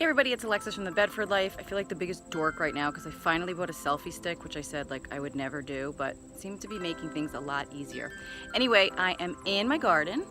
everybody, it's Alexis from the Bedford Life. I feel like the biggest dork right now because I finally bought a selfie stick, which I said like I would never do, but seemed to be making things a lot easier. Anyway, I am in my garden.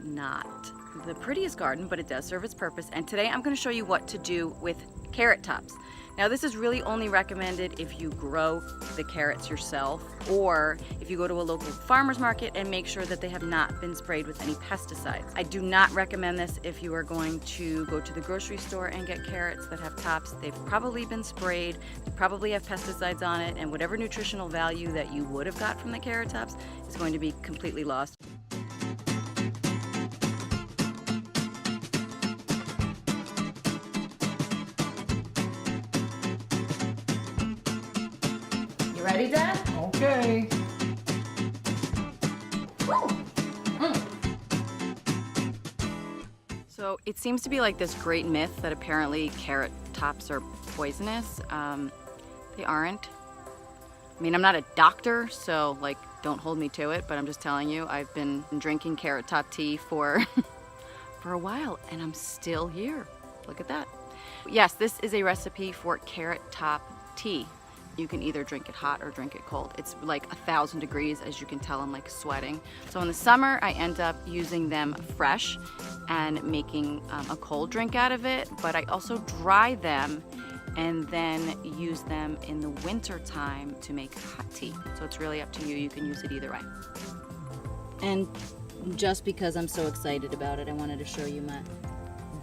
Not the prettiest garden, but it does serve its purpose. And today I'm going to show you what to do with carrot tops. Now this is really only recommended if you grow the carrots yourself, or if you go to a local farmer's market and make sure that they have not been sprayed with any pesticides. I do not recommend this if you are going to go to the grocery store and get carrots that have tops. They've probably been sprayed, they probably have pesticides on it, and whatever nutritional value that you would have got from the carrot tops is going to be completely lost. You ready, Dad? Okay. So it seems to be like this great myth that apparently carrot tops are poisonous. They aren't. I mean, I'm not a doctor, so like don't hold me to it, but I'm just telling you, I've been drinking carrot top tea for a while and I'm still here. Look at that. Yes, this is a recipe for carrot top tea. You can either drink it hot or drink it cold. It's like 1,000 degrees, as you can tell. I'm like sweating. So in the summer, I end up using them fresh and making a cold drink out of it, but I also dry them and then use them in the winter time to make hot tea. So it's really up to you. You can use it either way. And just because I'm so excited about it, I wanted to show you my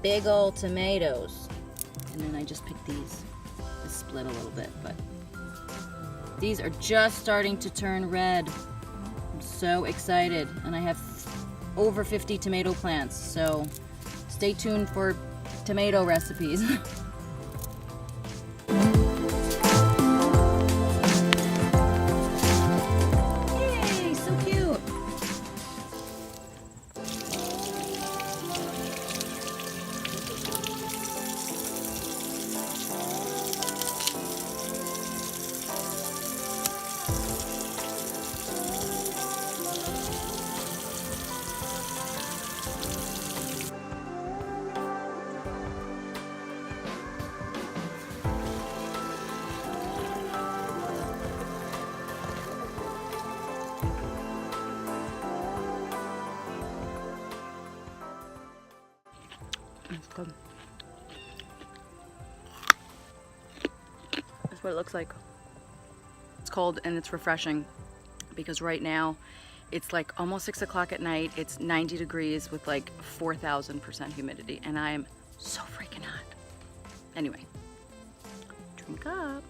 big old tomatoes. And then I just picked these. They split a little bit, but these are just starting to turn red. I'm so excited. And I have over 50 tomato plants, so stay tuned for tomato recipes. Yay, so cute. It's good. That's what it looks like. It's cold and it's refreshing because right now it's like almost 6 o'clock at night. It's 90 degrees with like 4,000% humidity and I am so freaking hot. Anyway, drink up.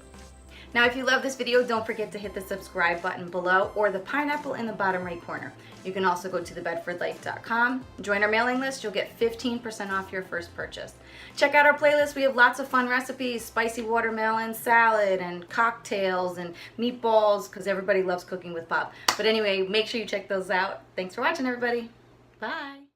Now, if you love this video, don't forget to hit the subscribe button below or the pineapple in the bottom right corner. You can also go to thebedfordlife.com. Join our mailing list. You'll get 15% off your first purchase. Check out our playlist. We have lots of fun recipes, spicy watermelon salad and cocktails and meatballs, because everybody loves cooking with Pop. But anyway, make sure you check those out. Thanks for watching, everybody. Bye.